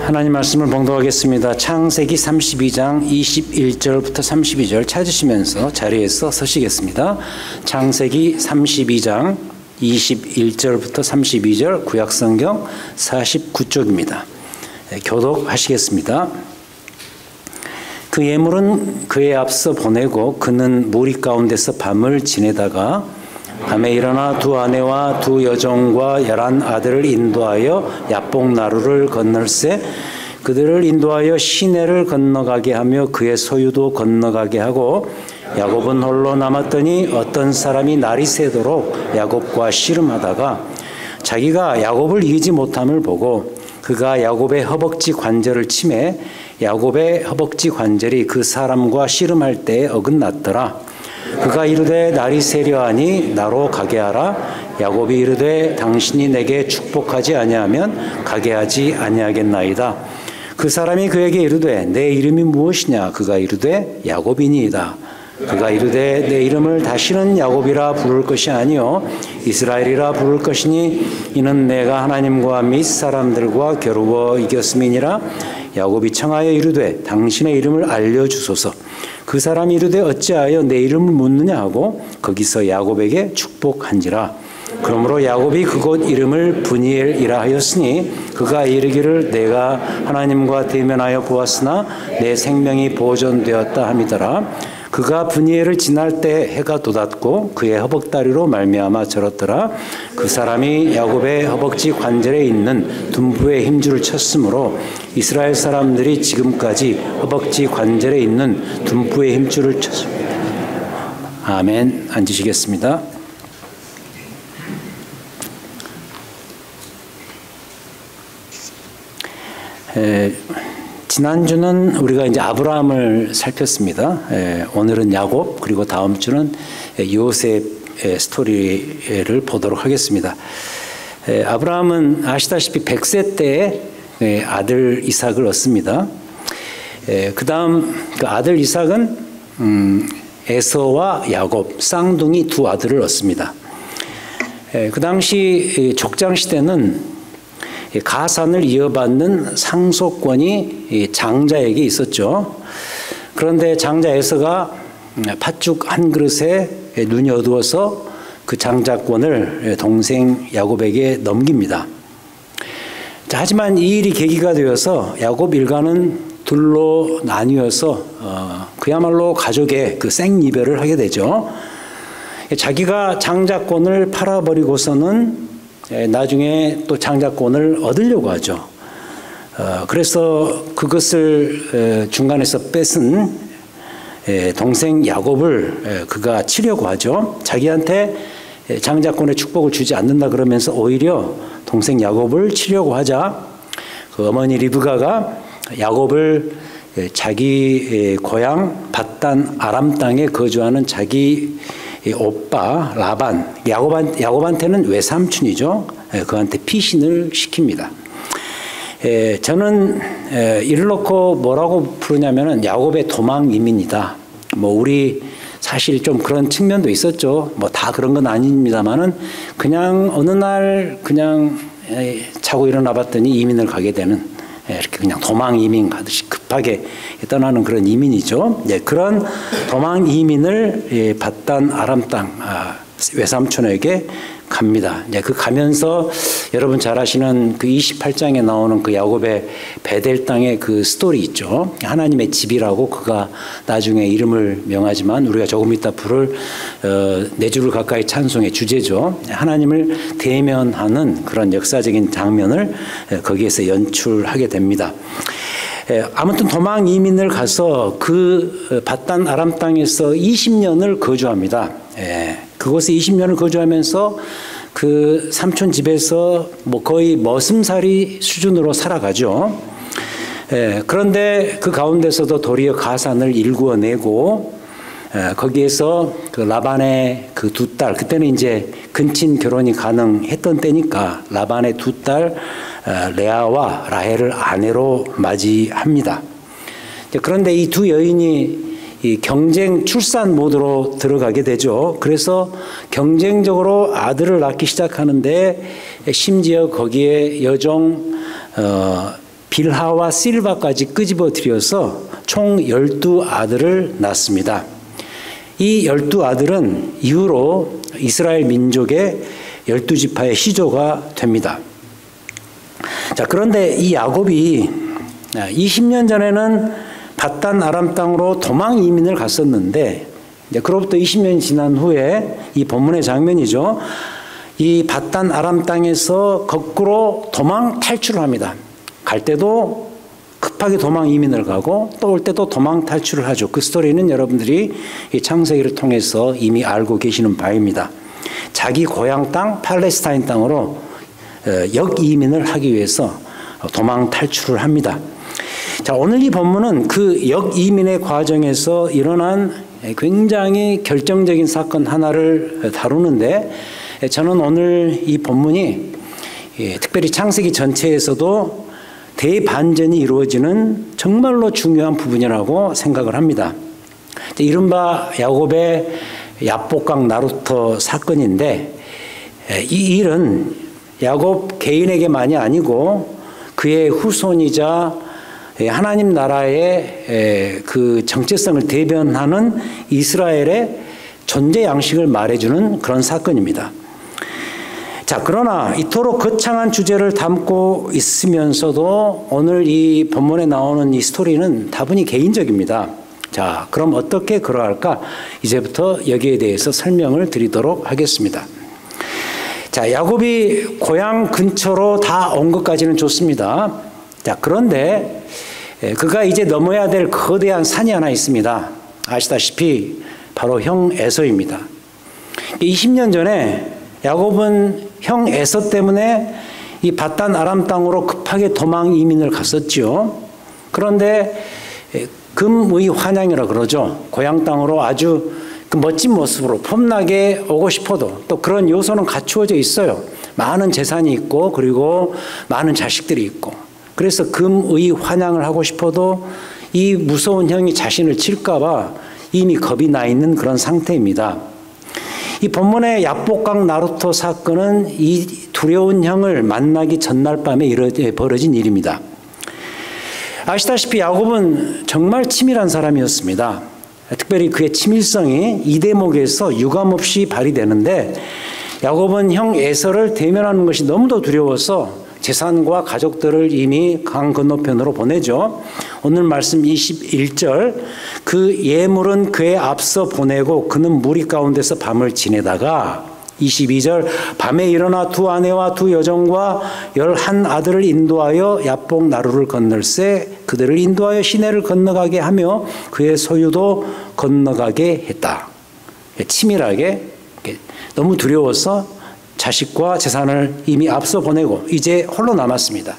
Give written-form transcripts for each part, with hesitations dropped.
하나님 말씀을 봉독하겠습니다. 창세기 32장 21절부터 32절 찾으시면서 자리에서 서시겠습니다. 창세기 32장 21절부터 32절 구약성경 49쪽입니다. 교독하시겠습니다. 그 예물은 그에 앞서 보내고 그는 무리 가운데서 밤을 지내다가 밤에 일어나 두 아내와 두 여종과 11 아들을 인도하여 야복나루를 건널세 그들을 인도하여 시내를 건너가게 하며 그의 소유도 건너가게 하고 야곱은 홀로 남았더니 어떤 사람이 날이 새도록 야곱과 씨름하다가 자기가 야곱을 이기지 못함을 보고 그가 야곱의 허벅지 관절을 치매 야곱의 허벅지 관절이 그 사람과 씨름할 때에 어긋났더라. 그가 이르되 날이 새려하니 나로 가게 하라. 야곱이 이르되 당신이 내게 축복하지 아니하면 가게 하지 아니하겠나이다. 그 사람이 그에게 이르되 내 이름이 무엇이냐? 그가 이르되 야곱이니이다. 그가 이르되 내 이름을 다시는 야곱이라 부를 것이 아니요 이스라엘이라 부를 것이니 이는 내가 하나님과 및 사람들과 겨루어 이겼음이니라. 야곱이 청하여 이르되 당신의 이름을 알려주소서. 그 사람이 이르되 어찌하여 내 이름을 묻느냐 하고 거기서 야곱에게 축복한지라. 그러므로 야곱이 그곳 이름을 브니엘이라 하였으니 그가 이르기를 내가 하나님과 대면하여 보았으나 내 생명이 보존되었다 함이더라. 그가 브니엘을 지날 때 해가 돋았고 그의 허벅다리로 말미암아 절었더라. 그 사람이 야곱의 허벅지 관절에 있는 둔부의 힘줄을 쳤으므로 이스라엘 사람들이 지금까지 허벅지 관절에 있는 둔부의 힘줄을 쳤습니다. 아멘. 앉으시겠습니다. 지난주는 우리가 이제 아브라함을 살폈습니다. 오늘은 야곱, 그리고 다음 주는 요셉의 스토리를 보도록 하겠습니다. 아브라함은 아시다시피 100세 때에 아들 이삭을 얻습니다. 그 다음 그 아들 이삭은 에서와 야곱, 쌍둥이 두 아들을 얻습니다. 그 당시 족장시대는 가산을 이어받는 상속권이 장자에게 있었죠. 그런데 장자 에서가 팥죽 한 그릇에 눈이 어두워서 그 장자권을 동생 야곱에게 넘깁니다. 자, 하지만 이 일이 계기가 되어서 야곱 일가는 둘로 나뉘어서 그야말로 가족의 그 생이별을 하게 되죠. 자기가 장자권을 팔아버리고서는 나중에 또 장자권을 얻으려고 하죠. 그래서 그것을 중간에서 뺏은 동생 야곱을 그가 치려고 하죠. 자기한테 장자권의 축복을 주지 않는다 그러면서 오히려 동생 야곱을 치려고 하자 그 어머니 리브가가 야곱을 자기 고향 밧단 아람 땅에 거주하는 자기 오빠 라반, 야곱한테는 외삼촌이죠. 그한테 피신을 시킵니다. 저는 이를 놓고 뭐라고 부르냐면은 야곱의 도망 이민이다. 뭐 우리 사실 좀 그런 측면도 있었죠. 뭐 다 그런 건 아닙니다만은 그냥 어느 날 그냥 자고 일어나 봤더니 이민을 가게 되는 이렇게 그냥 도망 이민 가듯이 급하게 떠나는 그런 이민이죠. 그런 도망 이민을 밧단 아람 땅 외삼촌에게 갑니다. 그 가면서 여러분 잘 아시는 그 28장에 나오는 그 야곱의 베델 땅의 그 스토리 있죠. 하나님의 집이라고 그가 나중에 이름을 명하지만 우리가 조금 이따 부를 네 주를 가까이 찬송의 주제죠. 하나님을 대면하는 그런 역사적인 장면을 거기에서 연출하게 됩니다. 아무튼 도망 이민을 가서 그 밧단 아람 땅에서 20년을 거주합니다. 그곳에 20년을 거주하면서 그 삼촌 집에서 뭐 거의 머슴살이 수준으로 살아가죠. 그런데 그 가운데서도 도리어 가산을 일구어내고 거기에서 그 라반의 그 두 딸, 그때는 이제 근친 결혼이 가능했던 때니까 라반의 두 딸 레아와 라헬을 아내로 맞이합니다. 그런데 이 두 여인이 이 경쟁 출산 모드로 들어가게 되죠. 그래서 경쟁적으로 아들을 낳기 시작하는데 심지어 거기에 여종 빌하와 실바까지 끄집어 들여서 총 12아들을 낳습니다. 이 12아들은 이후로 이스라엘 민족의 12지파의 시조가 됩니다. 자, 그런데 이 야곱이 20년 전에는 밧단 아람 땅으로 도망 이민을 갔었는데, 이제 그로부터 20년이 지난 후에 이 본문의 장면이죠. 이 밧단 아람 땅에서 거꾸로 도망 탈출을 합니다. 갈 때도 급하게 도망 이민을 가고 또 올 때도 도망 탈출을 하죠. 그 스토리는 여러분들이 이 창세기를 통해서 이미 알고 계시는 바입니다. 자기 고향 땅 팔레스타인 땅으로 역이민을 하기 위해서 도망 탈출을 합니다. 자, 오늘 이 본문은 그 역이민의 과정에서 일어난 굉장히 결정적인 사건 하나를 다루는데, 저는 오늘 이 본문이 특별히 창세기 전체에서도 대반전이 이루어지는 정말로 중요한 부분이라고 생각을 합니다. 이른바 야곱의 야복강 나루터 사건인데, 이 일은 야곱 개인에게만이 아니고 그의 후손이자 하나님 나라의 그 정체성을 대변하는 이스라엘의 존재 양식을 말해주는 그런 사건입니다. 자, 그러나 이토록 거창한 주제를 담고 있으면서도 오늘 이 본문에 나오는 이 스토리는 다분히 개인적입니다. 자, 그럼 어떻게 그러할까? 이제부터 여기에 대해서 설명을 드리도록 하겠습니다. 자, 야곱이 고향 근처로 다 온 것까지는 좋습니다. 자, 그런데 그가 이제 넘어야 될 거대한 산이 하나 있습니다. 아시다시피 바로 형 에서입니다. 20년 전에 야곱은 형 에서 때문에 이 밧단 아람 땅으로 급하게 도망 이민을 갔었죠. 그런데 금의 환양이라 그러죠. 고향 땅으로 아주 그 멋진 모습으로 폼나게 오고 싶어도 또 그런 요소는 갖추어져 있어요. 많은 재산이 있고 그리고 많은 자식들이 있고, 그래서 금의 환양을 하고 싶어도 이 무서운 형이 자신을 칠까 봐 이미 겁이 나 있는 그런 상태입니다. 이 본문의 야복강 나루토 사건은 이 두려운 형을 만나기 전날 밤에 벌어진 일입니다. 아시다시피 야곱은 정말 치밀한 사람이었습니다. 특별히 그의 치밀성이 이 대목에서 유감없이 발휘되는데, 야곱은 형 에서를 대면하는 것이 너무도 두려워서 재산과 가족들을 이미 강 건너편으로 보내죠. 오늘 말씀 21절, 그 예물은 그에 앞서 보내고 그는 무리 가운데서 밤을 지내다가, 22절, 밤에 일어나 두 아내와 두 여종과 11아들을 인도하여 야복 나루를 건널세 그들을 인도하여 시내를 건너가게 하며 그의 소유도 건너가게 했다. 치밀하게, 너무 두려워서 자식과 재산을 이미 앞서 보내고 이제 홀로 남았습니다.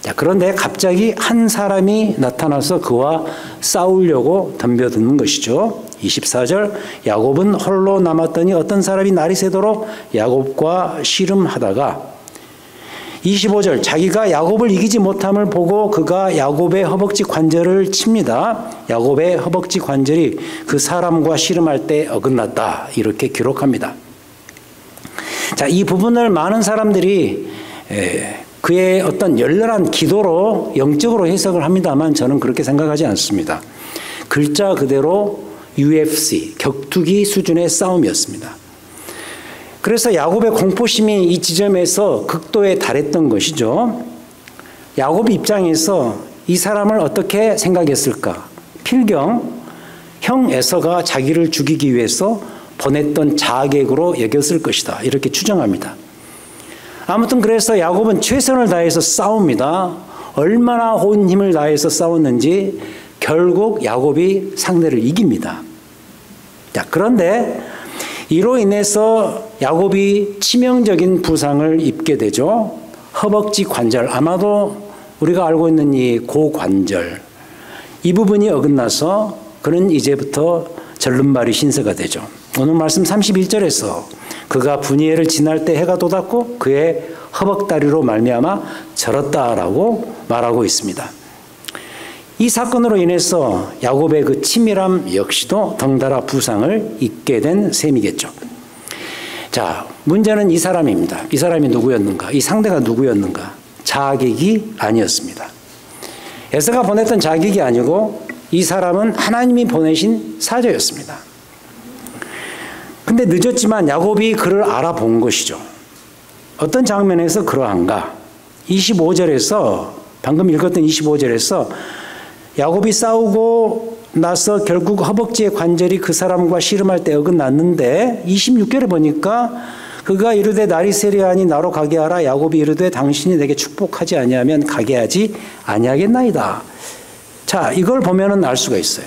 자, 그런데 갑자기 한 사람이 나타나서 그와 싸우려고 덤벼드는 것이죠. 24절, 야곱은 홀로 남았더니 어떤 사람이 날이 새도록 야곱과 씨름하다가, 25절, 자기가 야곱을 이기지 못함을 보고 그가 야곱의 허벅지 관절을 칩니다. 야곱의 허벅지 관절이 그 사람과 씨름할 때 어긋났다, 이렇게 기록합니다. 자, 이 부분을 많은 사람들이 그의 어떤 열렬한 기도로 영적으로 해석을 합니다만 저는 그렇게 생각하지 않습니다. 글자 그대로 UFC, 격투기 수준의 싸움이었습니다. 그래서 야곱의 공포심이 이 지점에서 극도에 달했던 것이죠. 야곱 입장에서 이 사람을 어떻게 생각했을까? 필경 형 에서가 자기를 죽이기 위해서 보냈던 자객으로 여겼을 것이다, 이렇게 추정합니다. 아무튼 그래서 야곱은 최선을 다해서 싸웁니다. 얼마나 온 힘을 다해서 싸웠는지 결국 야곱이 상대를 이깁니다. 자, 그런데 이로 인해서 야곱이 치명적인 부상을 입게 되죠. 허벅지 관절, 아마도 우리가 알고 있는 이 고관절, 이 부분이 어긋나서 그는 이제부터 절름발이 신세가 되죠. 오늘 말씀 31절에서 그가 분이엘을 지날 때 해가 돋았고 그의 허벅다리로 말미암아 절었다라고 말하고 있습니다. 이 사건으로 인해서 야곱의 그 치밀함 역시도 덩달아 부상을 입게 된 셈이겠죠. 자, 문제는 이 사람입니다. 이 사람이 누구였는가? 이 상대가 누구였는가? 자객이 아니었습니다. 에서가 보냈던 자객이 아니고 이 사람은 하나님이 보내신 사자였습니다. 근데 늦었지만 야곱이 그를 알아본 것이죠. 어떤 장면에서 그러한가? 25절에서 방금 읽었던 25절에서 야곱이 싸우고 나서 결국 허벅지의 관절이 그 사람과 씨름할 때 어긋났는데 26절에 보니까 그가 이르되 날이 세려하니 나로 가게 하라. 야곱이 이르되 당신이 내게 축복하지 아니하면 가게 하지 아니하겠나이다. 자, 이걸 보면은 알 수가 있어요.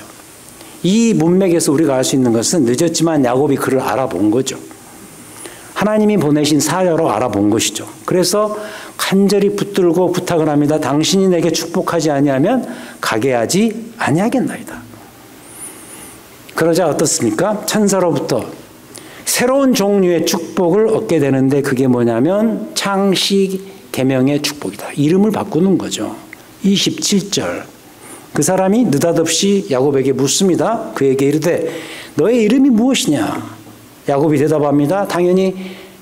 이 문맥에서 우리가 알 수 있는 것은 늦었지만 야곱이 그를 알아본 거죠. 하나님이 보내신 사자로 알아본 것이죠. 그래서 간절히 붙들고 부탁을 합니다. 당신이 내게 축복하지 아니하면 가게 하지 아니하겠나이다. 그러자 어떻습니까? 천사로부터 새로운 종류의 축복을 얻게 되는데 그게 뭐냐면 창시 계명의 축복이다. 이름을 바꾸는 거죠. 27절. 그 사람이 느닷없이 야곱에게 묻습니다. 그에게 이르되 너의 이름이 무엇이냐? 야곱이 대답합니다. 당연히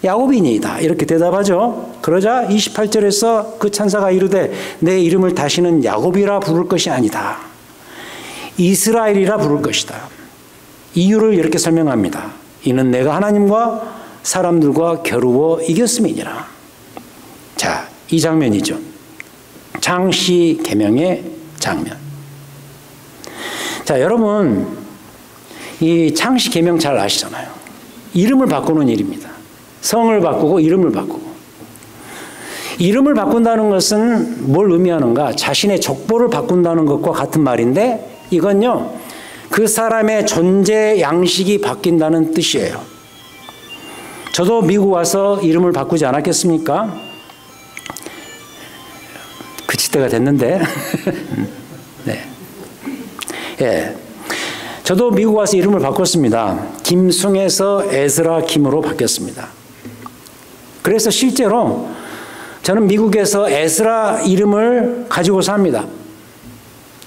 야곱이니이다. 이렇게 대답하죠. 그러자 28절에서 그 천사가 이르되 내 이름을 다시는 야곱이라 부를 것이 아니다. 이스라엘이라 부를 것이다. 이유를 이렇게 설명합니다. 이는 내가 하나님과 사람들과 겨루어 이겼음이니라. 자, 이 장면이죠. 창시 계명의 장면. 자, 여러분 이 창시 계명 잘 아시잖아요. 이름을 바꾸는 일입니다. 성을 바꾸고 이름을 바꾸고. 이름을 바꾼다는 것은 뭘 의미하는가? 자신의 족보를 바꾼다는 것과 같은 말인데 이건요. 그 사람의 존재 양식이 바뀐다는 뜻이에요. 저도 미국 와서 이름을 바꾸지 않았겠습니까? 그칠 때가 됐는데. 네. 예. 저도 미국 와서 이름을 바꿨습니다. 김승에서 에스라 김으로 바뀌었습니다. 그래서 실제로 저는 미국에서 에스라 이름을 가지고 삽니다.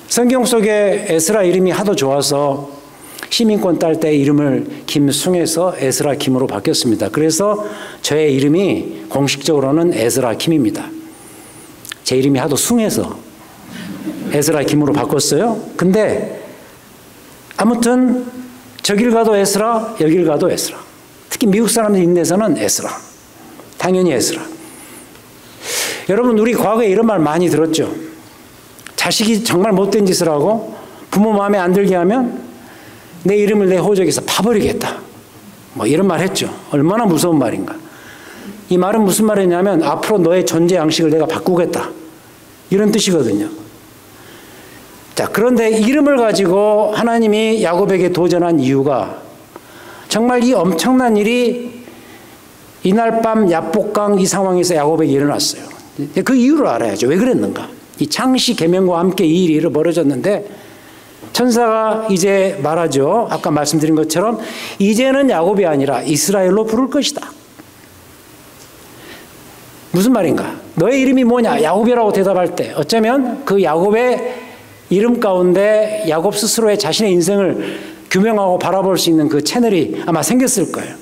성경 속에 에스라 이름이 하도 좋아서 시민권 딸 때 이름을 김승에서 에스라 김으로 바뀌었습니다. 그래서 저의 이름이 공식적으로는 에스라 김입니다. 제 이름이 하도 숭해서 에스라 김으로 바꿨어요. 근데 아무튼 저길 가도 에스라, 여길 가도 에스라. 특히 미국 사람들 인내서는 에스라. 당연히 에스라. 여러분 우리 과거에 이런 말 많이 들었죠. 자식이 정말 못된 짓을 하고 부모 마음에 안 들게 하면 내 이름을 내 호적에서 파버리겠다. 뭐 이런 말 했죠. 얼마나 무서운 말인가. 이 말은 무슨 말이냐면 앞으로 너의 존재 양식을 내가 바꾸겠다. 이런 뜻이거든요. 자, 그런데 이름을 가지고 하나님이 야곱에게 도전한 이유가 정말 이 엄청난 일이 이날 밤 야복강 이 상황에서 야곱에게 일어났어요. 그 이유를 알아야죠. 왜 그랬는가? 이 창시 계명과 함께 이 일이 벌어졌는데 천사가 이제 말하죠. 아까 말씀드린 것처럼 이제는 야곱이 아니라 이스라엘로 부를 것이다. 무슨 말인가? 너의 이름이 뭐냐? 야곱이라고 대답할 때 어쩌면 그 야곱의 이름 가운데 야곱 스스로의 자신의 인생을 규명하고 바라볼 수 있는 그 채널이 아마 생겼을 거예요.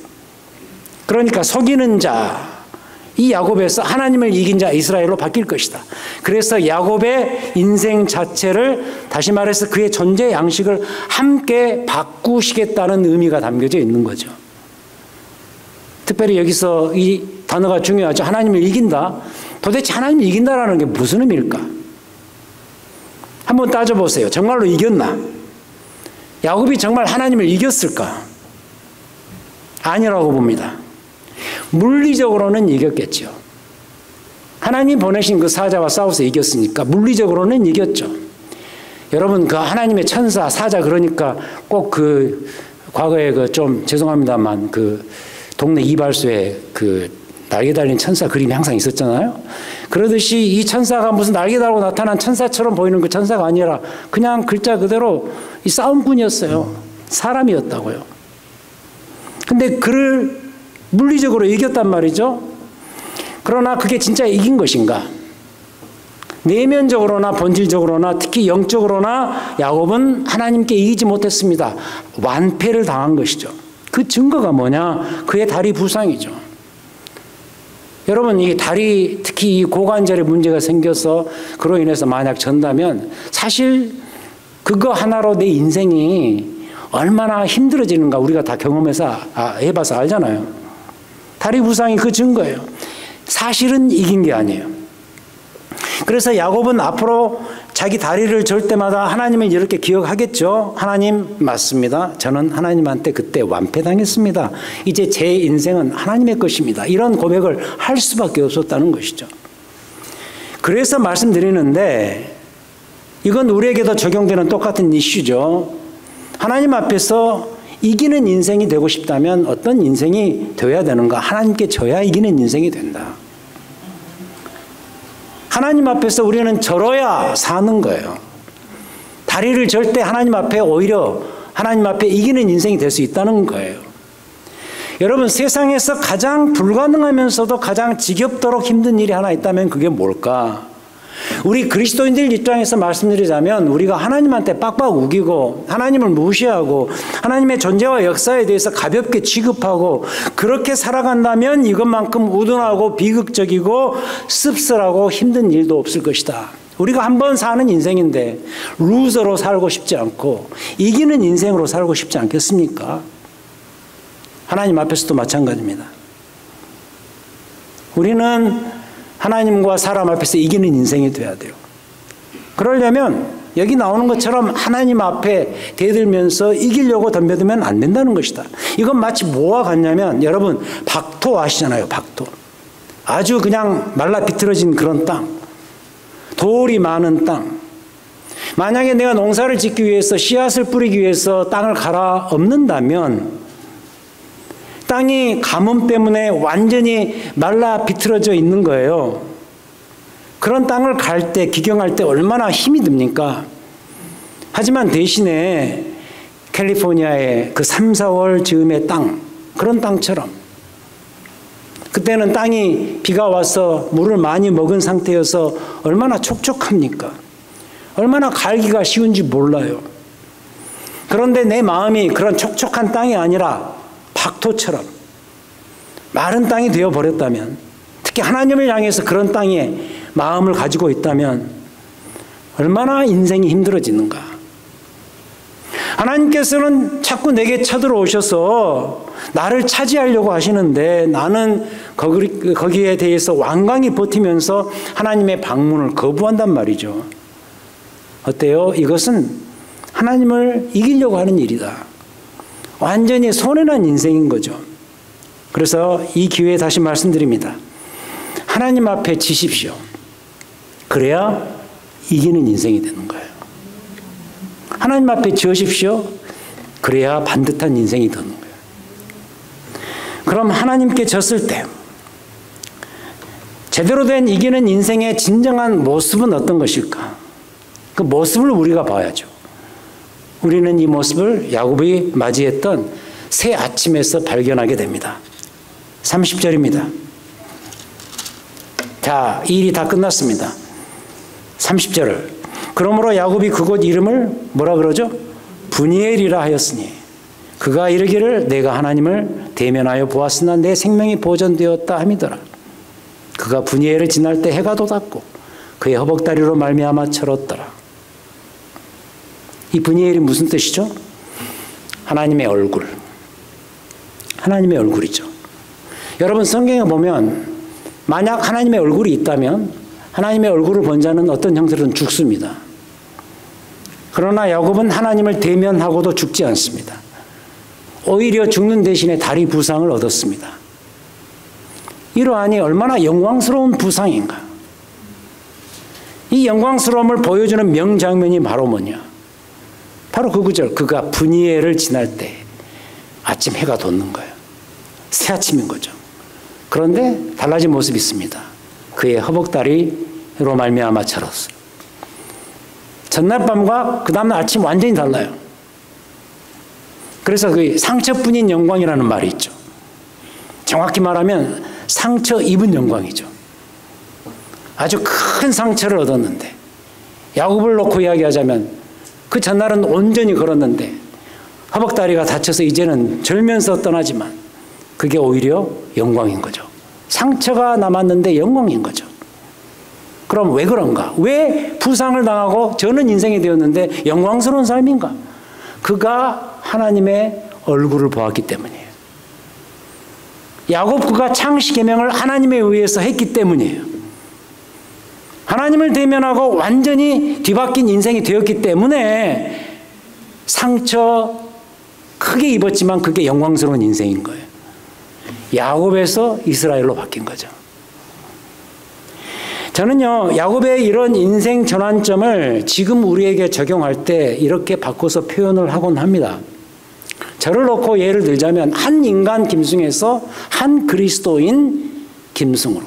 그러니까 속이는 자, 이 야곱에서 하나님을 이긴 자 이스라엘로 바뀔 것이다. 그래서 야곱의 인생 자체를 다시 말해서 그의 존재 양식을 함께 바꾸시겠다는 의미가 담겨져 있는 거죠. 특별히 여기서 이 단어가 중요하죠. 하나님을 이긴다. 도대체 하나님을 이긴다라는 게 무슨 의미일까? 한번 따져보세요. 정말로 이겼나? 야곱이 정말 하나님을 이겼을까? 아니라고 봅니다. 물리적으로는 이겼겠죠. 하나님 보내신 그 사자와 싸워서 이겼으니까 물리적으로는 이겼죠. 여러분 그 하나님의 천사 사자 그러니까 꼭 그 과거에 그 좀 죄송합니다만 그 동네 이발소에 그 날개 달린 천사 그림이 항상 있었잖아요. 그러듯이 이 천사가 무슨 날개 달고 나타난 천사처럼 보이는 그 천사가 아니라 그냥 글자 그대로 이 싸움꾼이었어요. 사람이었다고요. 근데 그를 물리적으로 이겼단 말이죠. 그러나 그게 진짜 이긴 것인가? 내면적으로나 본질적으로나 특히 영적으로나 야곱은 하나님께 이기지 못했습니다. 완패를 당한 것이죠. 그 증거가 뭐냐? 그의 다리 부상이죠. 여러분, 이 다리, 특히 이 고관절에 문제가 생겨서 그로 인해서 만약 전다면 사실 그거 하나로 내 인생이 얼마나 힘들어지는가 우리가 다 경험해서 해봐서 알잖아요. 다리 부상이 그 증거예요. 사실은 이긴 게 아니에요. 그래서 야곱은 앞으로 자기 다리를 절 때마다 하나님을 이렇게 기억하겠죠. 하나님, 맞습니다. 저는 하나님한테 그때 완패당했습니다. 이제 제 인생은 하나님의 것입니다. 이런 고백을 할 수밖에 없었다는 것이죠. 그래서 말씀드리는데 이건 우리에게도 적용되는 똑같은 이슈죠. 하나님 앞에서 이기는 인생이 되고 싶다면 어떤 인생이 되어야 되는가? 하나님께 져야 이기는 인생이 된다. 하나님 앞에서 우리는 절어야 사는 거예요. 다리를 절 때 하나님 앞에 오히려 하나님 앞에 이기는 인생이 될 수 있다는 거예요. 여러분, 세상에서 가장 불가능하면서도 가장 지겹도록 힘든 일이 하나 있다면 그게 뭘까? 우리 그리스도인들 입장에서 말씀드리자면 우리가 하나님한테 빡빡 우기고 하나님을 무시하고 하나님의 존재와 역사에 대해서 가볍게 취급하고 그렇게 살아간다면 이것만큼 우둔하고 비극적이고 씁쓸하고 힘든 일도 없을 것이다. 우리가 한 번 사는 인생인데 루저로 살고 싶지 않고 이기는 인생으로 살고 싶지 않겠습니까? 하나님 앞에서도 마찬가지입니다. 우리는 하나님과 사람 앞에서 이기는 인생이 돼야 돼요. 그러려면 여기 나오는 것처럼 하나님 앞에 대들면서 이기려고 덤벼들면 안 된다는 것이다. 이건 마치 뭐와 같냐면 여러분 박토 아시잖아요. 박토. 아주 그냥 말라 비틀어진 그런 땅. 돌이 많은 땅. 만약에 내가 농사를 짓기 위해서 씨앗을 뿌리기 위해서 땅을 갈아 엎는다면 땅이 가뭄 때문에 완전히 말라 비틀어져 있는 거예요. 그런 땅을 갈 때, 기경할 때 얼마나 힘이 듭니까? 하지만 대신에 캘리포니아의 그 3, 4월 즈음의 땅, 그런 땅처럼 그때는 땅이 비가 와서 물을 많이 먹은 상태여서 얼마나 촉촉합니까? 얼마나 갈기가 쉬운지 몰라요. 그런데 내 마음이 그런 촉촉한 땅이 아니라 박토처럼 마른 땅이 되어버렸다면, 특히 하나님을 향해서 그런 땅에 마음을 가지고 있다면 얼마나 인생이 힘들어지는가. 하나님께서는 자꾸 내게 쳐들어오셔서 나를 차지하려고 하시는데 나는 거기에 대해서 완강히 버티면서 하나님의 방문을 거부한단 말이죠. 어때요? 이것은 하나님을 이기려고 하는 일이다. 완전히 손해난 인생인 거죠. 그래서 이 기회에 다시 말씀드립니다. 하나님 앞에 지십시오. 그래야 이기는 인생이 되는 거예요. 하나님 앞에 지으십시오. 그래야 반듯한 인생이 되는 거예요. 그럼 하나님께 졌을 때 제대로 된 이기는 인생의 진정한 모습은 어떤 것일까? 그 모습을 우리가 봐야죠. 우리는 이 모습을 야곱이 맞이했던 새 아침에서 발견하게 됩니다. 30절입니다. 자, 이 일이 다 끝났습니다. 30절을. 그러므로 야곱이 그곳 이름을 뭐라 그러죠? 브니엘이라 하였으니 그가 이르기를 내가 하나님을 대면하여 보았으나 내 생명이 보존되었다 함이더라. 그가 브니엘을 지날 때 해가 돋았고 그의 허벅다리로 말미암아 철었더라. 이 브니엘이 무슨 뜻이죠? 하나님의 얼굴. 하나님의 얼굴이죠. 여러분 성경에 보면 만약 하나님의 얼굴이 있다면 하나님의 얼굴을 본 자는 어떤 형태로든 죽습니다. 그러나 야곱은 하나님을 대면하고도 죽지 않습니다. 오히려 죽는 대신에 다리 부상을 얻었습니다. 이러하니 얼마나 영광스러운 부상인가. 이 영광스러움을 보여주는 명장면이 바로 뭐냐. 바로 그 구절. 그가 브니엘을 지날 때 아침 해가 돋는 거예요. 새 아침인 거죠. 그런데 달라진 모습이 있습니다. 그의 허벅다리로 말미암아 철었어요. 전날 밤과 그 다음날 아침 완전히 달라요. 그래서 그 상처뿐인 영광이라는 말이 있죠. 정확히 말하면 상처 입은 영광이죠. 아주 큰 상처를 얻었는데 야곱을 놓고 이야기하자면 그 전날은 온전히 걸었는데 허벅다리가 다쳐서 이제는 절면서 떠나지만 그게 오히려 영광인 거죠. 상처가 남았는데 영광인 거죠. 그럼 왜 그런가? 왜 부상을 당하고 저는 인생이 되었는데 영광스러운 삶인가? 그가 하나님의 얼굴을 보았기 때문이에요. 야곱 그가 창시 계명을 하나님에 의해서 했기 때문이에요. 하나님을 대면하고 완전히 뒤바뀐 인생이 되었기 때문에 상처 크게 입었지만 그게 영광스러운 인생인 거예요. 야곱에서 이스라엘로 바뀐 거죠. 저는요, 야곱의 이런 인생 전환점을 지금 우리에게 적용할 때 이렇게 바꿔서 표현을 하곤 합니다. 저를 놓고 예를 들자면 한 인간 김승에서 한 그리스도인 김승으로.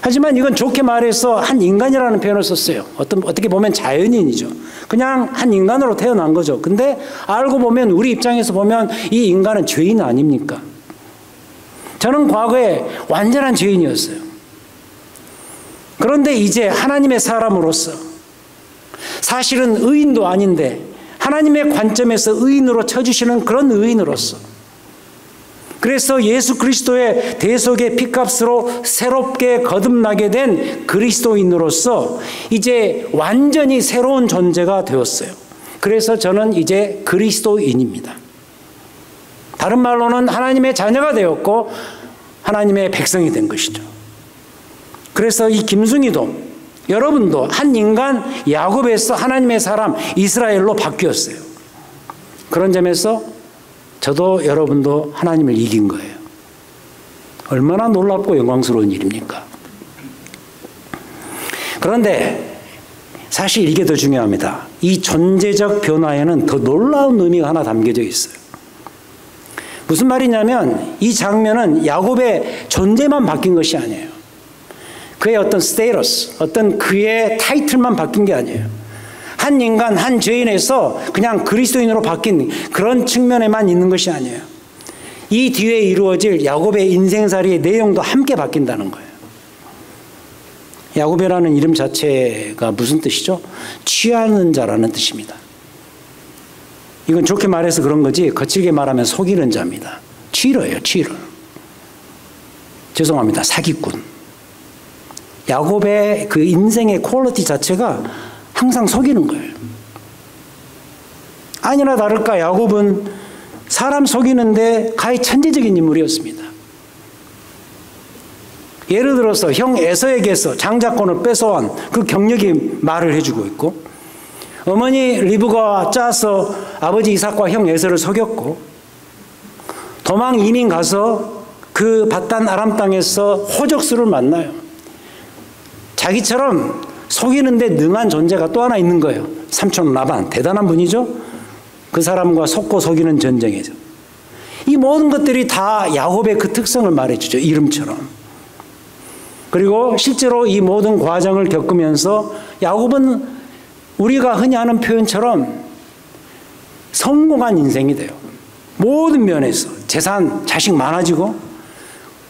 하지만 이건 좋게 말해서 한 인간이라는 표현을 썼어요. 어떻게 보면 자연인이죠. 그냥 한 인간으로 태어난 거죠. 근데 알고 보면 우리 입장에서 보면 이 인간은 죄인 아닙니까? 저는 과거에 완전한 죄인이었어요. 그런데 이제 하나님의 사람으로서 사실은 의인도 아닌데 하나님의 관점에서 의인으로 쳐주시는 그런 의인으로서 그래서 예수 그리스도의 대속의 피값으로 새롭게 거듭나게 된 그리스도인으로서 이제 완전히 새로운 존재가 되었어요. 그래서 저는 이제 그리스도인입니다. 다른 말로는 하나님의 자녀가 되었고 하나님의 백성이 된 것이죠. 그래서 이 김승희도 여러분도 한 인간 야곱에서 하나님의 사람 이스라엘로 바뀌었어요. 그런 점에서 저도 여러분도 하나님을 이긴 거예요. 얼마나 놀랍고 영광스러운 일입니까? 그런데 사실 이게 더 중요합니다. 이 존재적 변화에는 더 놀라운 의미가 하나 담겨져 있어요. 무슨 말이냐면 이 장면은 야곱의 존재만 바뀐 것이 아니에요. 그의 어떤 스테이터스, 어떤 그의 타이틀만 바뀐 게 아니에요. 한 인간, 한 죄인에서 그냥 그리스도인으로 바뀐 그런 측면에만 있는 것이 아니에요. 이 뒤에 이루어질 야곱의 인생살이의 내용도 함께 바뀐다는 거예요. 야곱이라는 이름 자체가 무슨 뜻이죠? 취하는 자라는 뜻입니다. 이건 좋게 말해서 그런 거지 거칠게 말하면 속이는 자입니다. 취러예요, 취러. 죄송합니다, 사기꾼. 야곱의 그 인생의 퀄리티 자체가 항상 속이는 거예요. 아니나 다를까 야곱은 사람 속이는데 가히 천재적인 인물이었습니다. 예를 들어서 형 에서에게서 장자권을 뺏어온 그 경력이 말을 해주고 있고 어머니 리브가와 짜서 아버지 이삭과 형 에서를 속였고 도망 이민 가서 그 바단 아람 땅에서 호적수를 만나요. 자기처럼 속이는데 능한 존재가 또 하나 있는 거예요. 삼촌 라반, 대단한 분이죠. 그 사람과 속고 속이는 전쟁이죠. 이 모든 것들이 다 야곱의 그 특성을 말해주죠. 이름처럼. 그리고 실제로 이 모든 과정을 겪으면서 야곱은 우리가 흔히 하는 표현처럼 성공한 인생이 돼요. 모든 면에서 재산, 자식 많아지고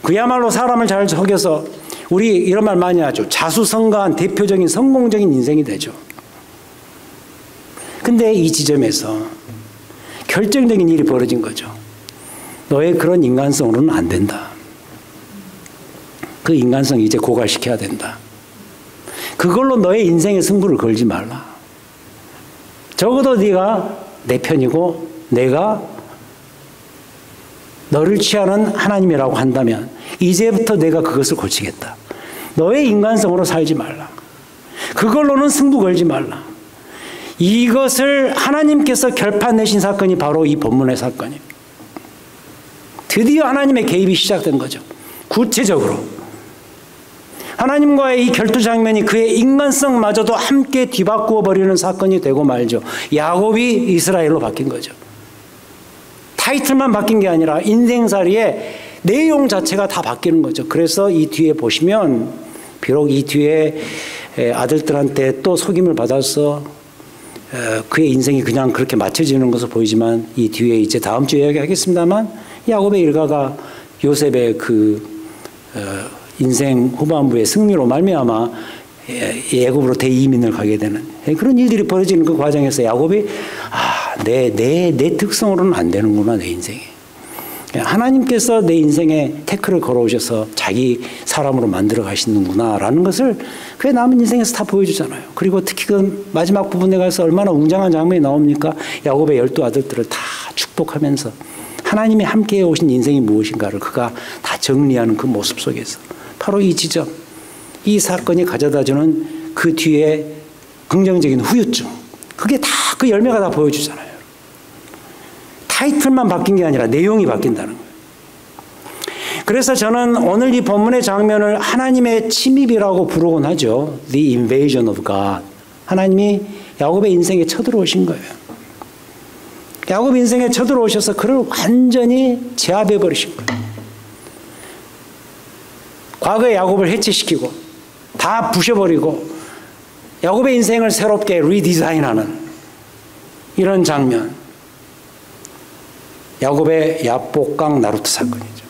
그야말로 사람을 잘 속여서 우리 이런 말 많이 하죠. 자수성가한 대표적인 성공적인 인생이 되죠. 근데 이 지점에서 결정적인 일이 벌어진 거죠. 너의 그런 인간성으로는 안 된다. 그 인간성 이제 고갈시켜야 된다. 그걸로 너의 인생의 승부를 걸지 말라. 적어도 네가 내 편이고 내가 너를 취하는 하나님이라고 한다면 이제부터 내가 그것을 고치겠다. 너의 인간성으로 살지 말라. 그걸로는 승부 걸지 말라. 이것을 하나님께서 결판내신 사건이 바로 이 본문의 사건이에요. 드디어 하나님의 개입이 시작된 거죠. 구체적으로. 하나님과의 이 결투 장면이 그의 인간성마저도 함께 뒤바꾸어 버리는 사건이 되고 말죠. 야곱이 이스라엘로 바뀐 거죠. 타이틀만 바뀐 게 아니라 인생살이의 내용 자체가 다 바뀌는 거죠. 그래서 이 뒤에 보시면 비록 이 뒤에 아들들한테 또 속임을 받아서 그의 인생이 그냥 그렇게 맞춰지는 것으로 보이지만 이 뒤에 이제 다음 주에 이야기하겠습니다만 야곱의 일가가 요셉의 그 인생 후반부의 승리로 말미암아 애굽으로 대이민을 가게 되는 그런 일들이 벌어지는 그 과정에서 야곱이 내 특성으로는 안 되는구나 내 인생이. 하나님께서 내 인생에 태클을 걸어오셔서 자기 사람으로 만들어 가시는구나라는 것을 그 남은 인생에서 다 보여주잖아요. 그리고 특히 그 마지막 부분에 가서 얼마나 웅장한 장면이 나옵니까? 야곱의 12 아들들을 다 축복하면서 하나님이 함께해 오신 인생이 무엇인가를 그가 다 정리하는 그 모습 속에서 바로 이 지점, 이 사건이 가져다주는 그 뒤에 긍정적인 후유증, 그게 다 그 열매가 다 보여주잖아요. 타이틀만 바뀐 게 아니라 내용이 바뀐다는 거예요. 그래서 저는 오늘 이 본문의 장면을 하나님의 침입이라고 부르곤 하죠. The invasion of God. 하나님이 야곱의 인생에 쳐들어오신 거예요. 야곱 인생에 쳐들어오셔서 그를 완전히 제압해 버리신 거예요. 과거의 야곱을 해체시키고 다 부셔버리고 야곱의 인생을 새롭게 리디자인하는 이런 장면. 야곱의 야복강 나루토 사건이죠.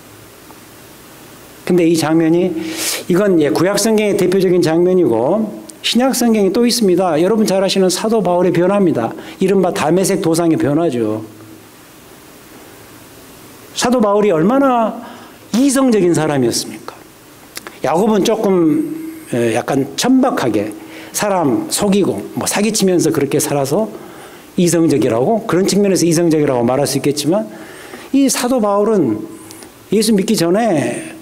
근데 이 장면이 이건 구약 성경의 대표적인 장면이고 신약 성경이 또 있습니다. 여러분 잘 아시는 사도 바울의 변화입니다. 이른바 다메섹 도상의 변화죠. 사도 바울이 얼마나 이성적인 사람이었습니까? 야곱은 조금 약간 천박하게 사람 속이고 사기치면서 그렇게 살아서 이성적이라고, 그런 측면에서 이성적이라고 말할 수 있겠지만 이 사도 바울은 예수 믿기 전에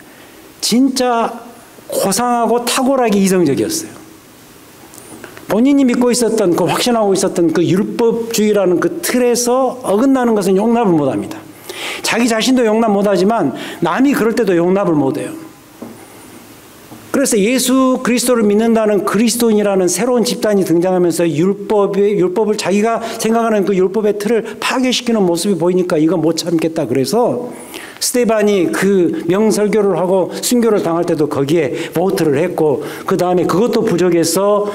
진짜 고상하고 탁월하게 이성적이었어요. 본인이 믿고 있었던, 확신하고 있었던 그 율법주의라는 그 틀에서 어긋나는 것은 용납을 못합니다. 자기 자신도 용납 못하지만 남이 그럴 때도 용납을 못해요. 그래서 예수 그리스도를 믿는다는 그리스도인이라는 새로운 집단이 등장하면서 율법을 자기가 생각하는 그 율법의 틀을 파괴시키는 모습이 보이니까 이거 못 참겠다. 그래서 스데반이 그 명설교를 하고 순교를 당할 때도 거기에 보트를 했고, 그 다음에 그것도 부족해서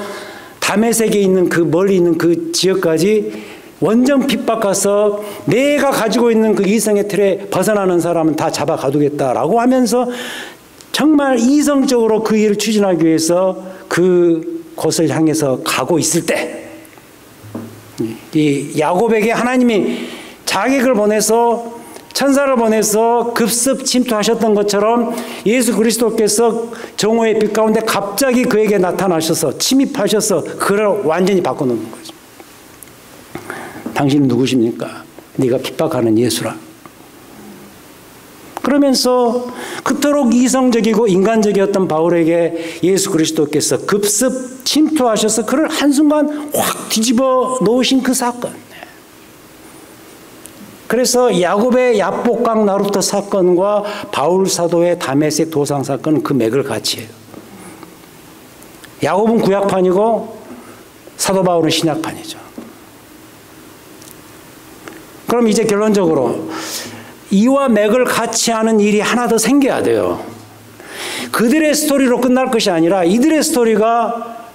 다메섹에 있는 그 멀리 있는 그 지역까지 원정 핍박가서 내가 가지고 있는 그 이성의 틀에 벗어나는 사람은 다 잡아 가두겠다라고 하면서 정말 이성적으로 그 일을 추진하기 위해서 그 곳을 향해서 가고 있을 때, 이 야곱에게 하나님이 자객을 보내서 천사를 보내서 급습 침투하셨던 것처럼 예수 그리스도께서 정오의 빛 가운데 갑자기 그에게 나타나셔서 침입하셔서 그를 완전히 바꿔놓는 거죠. 당신은 누구십니까? 네가 핍박하는 예수라. 그러면서 그토록 이성적이고 인간적이었던 바울에게 예수 그리스도께서 급습 침투하셔서 그를 한순간 확 뒤집어 놓으신 그 사건. 그래서 야곱의 야복강 나루토 사건과 바울 사도의 다메섹 도상 사건은 그 맥을 같이 해요. 야곱은 구약판이고 사도 바울은 신약판이죠. 그럼 이제 결론적으로 이와 맥을 같이 하는 일이 하나 더 생겨야 돼요. 그들의 스토리로 끝날 것이 아니라 이들의 스토리가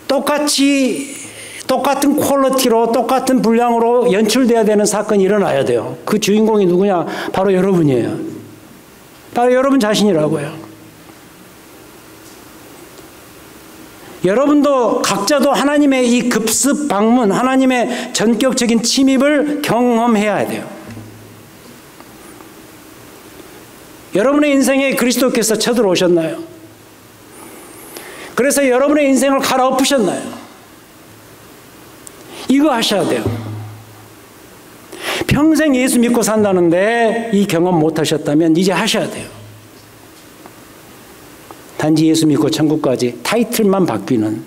똑같은 퀄리티로 똑같은 분량으로 연출돼야 되는 사건이 일어나야 돼요. 그 주인공이 누구냐? 바로 여러분이에요. 바로 여러분 자신이라고요. 여러분도 각자도 하나님의 이 급습 방문, 하나님의 전격적인 침입을 경험해야 돼요. 여러분의 인생에 그리스도께서 쳐들어오셨나요? 그래서 여러분의 인생을 갈아엎으셨나요? 이거 하셔야 돼요. 평생 예수 믿고 산다는데 이 경험 못 하셨다면 이제 하셔야 돼요. 단지 예수 믿고 천국까지 타이틀만 바뀌는,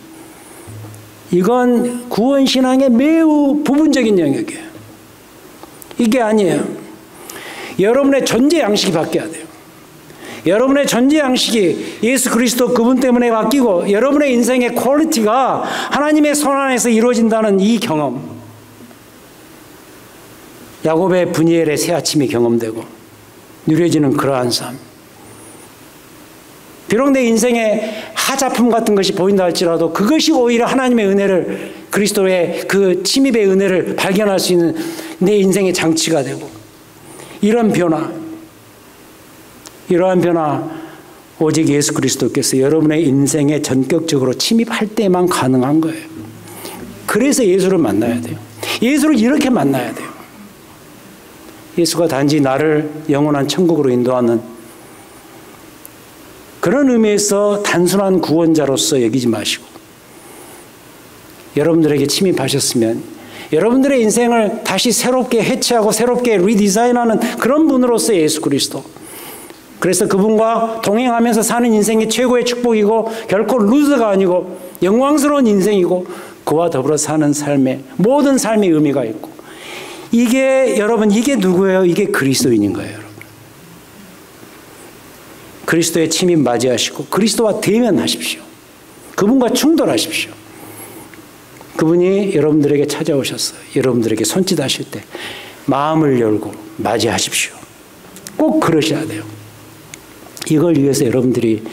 이건 구원신앙의 매우 부분적인 영역이에요. 이게 아니에요. 여러분의 존재 양식이 바뀌어야 돼요. 여러분의 존재 양식이 예수 그리스도 그분 때문에 바뀌고 여러분의 인생의 퀄리티가 하나님의 손 안에서 이루어진다는 이 경험. 야곱의 브니엘의 새 아침이 경험되고 누려지는 그러한 삶. 비록 내 인생에 하자품 같은 것이 보인다 할지라도 그것이 오히려 하나님의 은혜를, 그리스도의 그 침입의 은혜를 발견할 수 있는 내 인생의 장치가 되고, 이런 변화, 이러한 변화 오직 예수 그리스도께서 여러분의 인생에 전격적으로 침입할 때만 가능한 거예요. 그래서 예수를 만나야 돼요. 예수를 이렇게 만나야 돼요. 예수가 단지 나를 영원한 천국으로 인도하는 그런 의미에서 단순한 구원자로서 여기지 마시고 여러분들에게 침입하셨으면 여러분들의 인생을 다시 새롭게 해체하고 새롭게 리디자인하는 그런 분으로서 예수 그리스도. 그래서 그분과 동행하면서 사는 인생이 최고의 축복이고 결코 루즈가 아니고 영광스러운 인생이고 그와 더불어 사는 삶에 모든 삶의 의미가 있고 이게 여러분 이게 누구예요? 이게 그리스도인인 거예요. 여러분. 그리스도의 침입 맞이하시고 그리스도와 대면하십시오. 그분과 충돌하십시오. 그분이 여러분들에게 찾아오셨어요. 여러분들에게 손짓하실 때 마음을 열고 맞이하십시오. 꼭 그러셔야 돼요. 이걸 위해서 여러분들이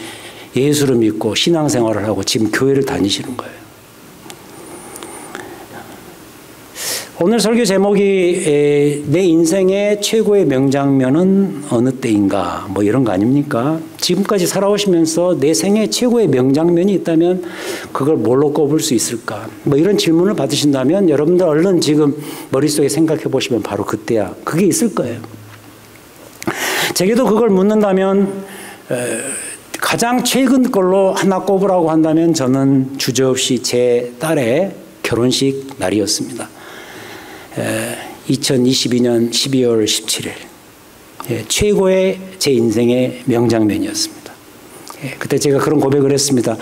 예수를 믿고 신앙생활을 하고 지금 교회를 다니시는 거예요. 오늘 설교 제목이 내 인생의 최고의 명장면은 어느 때인가 뭐 이런 거 아닙니까? 지금까지 살아오시면서 내 생애 최고의 명장면이 있다면 그걸 뭘로 꼽을 수 있을까? 뭐 이런 질문을 받으신다면 여러분들 얼른 지금 머릿속에 생각해 보시면 바로 그때야. 그게 있을 거예요. 제게도 그걸 묻는다면 가장 최근 걸로 하나 꼽으라고 한다면 저는 주저없이 제 딸의 결혼식 날이었습니다. 2022년 12월 17일 최고의 제 인생의 명장면이었습니다. 그때 제가 그런 고백을 했습니다.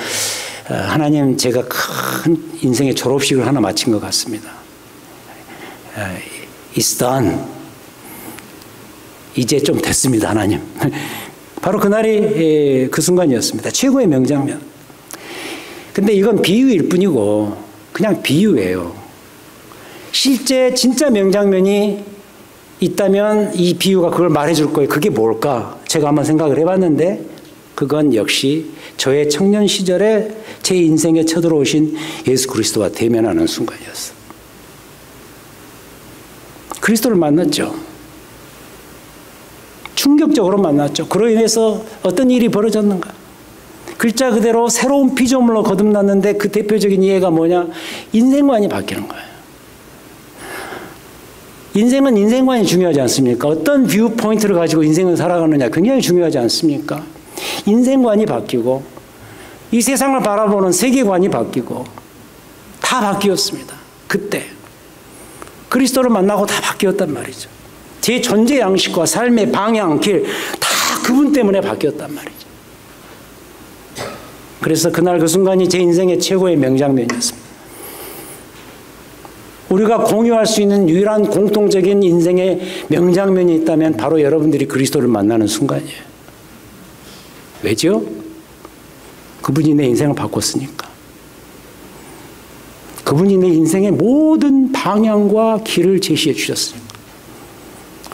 하나님, 제가 큰 인생의 졸업식을 하나 마친 것 같습니다. It's done. 이제 좀 됐습니다, 하나님. 바로 그날이 그 순간이었습니다. 최고의 명장면. 근데 이건 비유일 뿐이고 그냥 비유예요. 실제 진짜 명장면이 있다면 이 비유가 그걸 말해줄 거예요. 그게 뭘까? 제가 한번 생각을 해봤는데 그건 역시 저의 청년 시절에 제 인생에 쳐들어오신 예수 그리스도와 대면하는 순간이었어요. 그리스도를 만났죠. 충격적으로 만났죠. 그로 인해서 어떤 일이 벌어졌는가? 글자 그대로 새로운 피조물로 거듭났는데 그 대표적인 이해가 뭐냐? 인생관이 바뀌는 거예요. 인생은 인생관이 중요하지 않습니까? 어떤 뷰 포인트를 가지고 인생을 살아가느냐 굉장히 중요하지 않습니까? 인생관이 바뀌고 이 세상을 바라보는 세계관이 바뀌고 다 바뀌었습니다. 그때 그리스도를 만나고 다 바뀌었단 말이죠. 제 존재 양식과 삶의 방향, 길 다 그분 때문에 바뀌었단 말이죠. 그래서 그날 그 순간이 제 인생의 최고의 명장면이었습니다. 우리가 공유할 수 있는 유일한 공통적인 인생의 명장면이 있다면 바로 여러분들이 그리스도를 만나는 순간이에요. 왜죠? 그분이 내 인생을 바꿨으니까. 그분이 내 인생의 모든 방향과 길을 제시해 주셨으니까.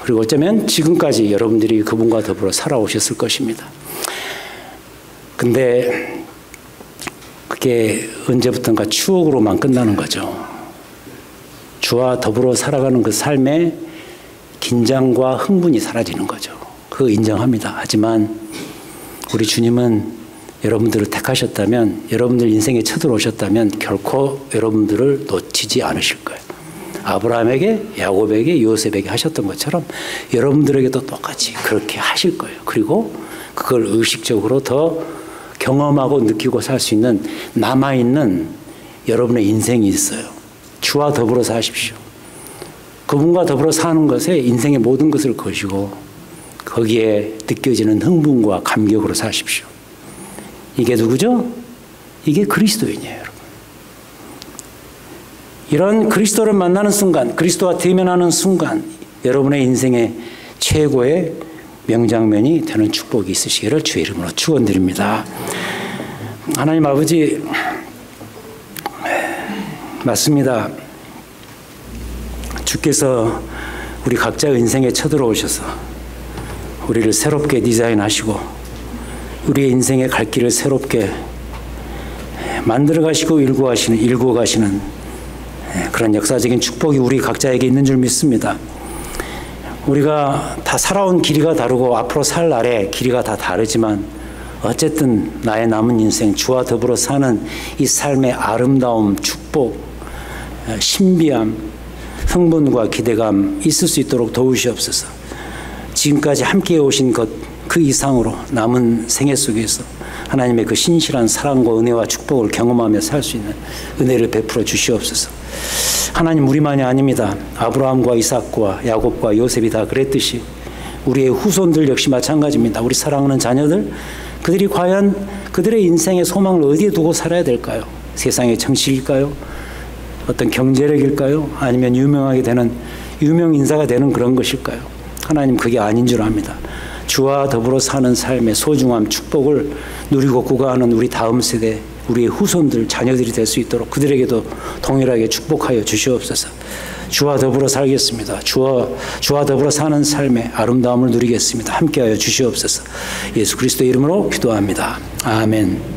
그리고 어쩌면 지금까지 여러분들이 그분과 더불어 살아오셨을 것입니다. 근데 그게 언제부턴가 추억으로만 끝나는 거죠. 주와 더불어 살아가는 그 삶에 긴장과 흥분이 사라지는 거죠. 그거 인정합니다. 하지만 우리 주님은 여러분들을 택하셨다면, 여러분들 인생에 쳐들어오셨다면 결코 여러분들을 놓치지 않으실 거예요. 아브라함에게, 야곱에게, 요셉에게 하셨던 것처럼 여러분들에게도 똑같이 그렇게 하실 거예요. 그리고 그걸 의식적으로 더 경험하고 느끼고 살 수 있는 남아있는 여러분의 인생이 있어요. 주와 더불어 사십시오. 그분과 더불어 사는 것에 인생의 모든 것을 거시고 거기에 느껴지는 흥분과 감격으로 사십시오. 이게 누구죠? 이게 그리스도인이에요, 여러분. 이런 그리스도를 만나는 순간, 그리스도와 대면하는 순간 여러분의 인생의 최고의 명장면이 되는 축복이 있으시기를 주의 이름으로 축원드립니다. 하나님 아버지, 맞습니다. 주께서 우리 각자의 인생에 쳐들어오셔서 우리를 새롭게 디자인하시고 우리의 인생의 갈 길을 새롭게 만들어 가시고 일구어 가시는 그런 역사적인 축복이 우리 각자에게 있는 줄 믿습니다. 우리가 다 살아온 길이가 다르고 앞으로 살 날의 길이가 다 다르지만 어쨌든 나의 남은 인생 주와 더불어 사는 이 삶의 아름다움, 축복, 신비함, 흥분과 기대감 있을 수 있도록 도우시옵소서. 지금까지 함께해 오신 것 그 이상으로 남은 생애 속에서 하나님의 그 신실한 사랑과 은혜와 축복을 경험하며 살 수 있는 은혜를 베풀어 주시옵소서. 하나님, 우리만이 아닙니다. 아브라함과 이삭과 야곱과 요셉이 다 그랬듯이 우리의 후손들 역시 마찬가지입니다. 우리 사랑하는 자녀들, 그들이 과연 그들의 인생의 소망을 어디에 두고 살아야 될까요? 세상의 정치일까요? 어떤 경제력일까요? 아니면 유명하게 되는 유명 인사가 되는 그런 것일까요? 하나님, 그게 아닌 줄 압니다. 주와 더불어 사는 삶의 소중함, 축복을 누리고 구가하는 우리 다음 세대, 우리의 후손들, 자녀들이 될 수 있도록 그들에게도 동일하게 축복하여 주시옵소서. 주와 더불어 살겠습니다. 주와 더불어 사는 삶의 아름다움을 누리겠습니다. 함께하여 주시옵소서. 예수 그리스도의 이름으로 기도합니다. 아멘.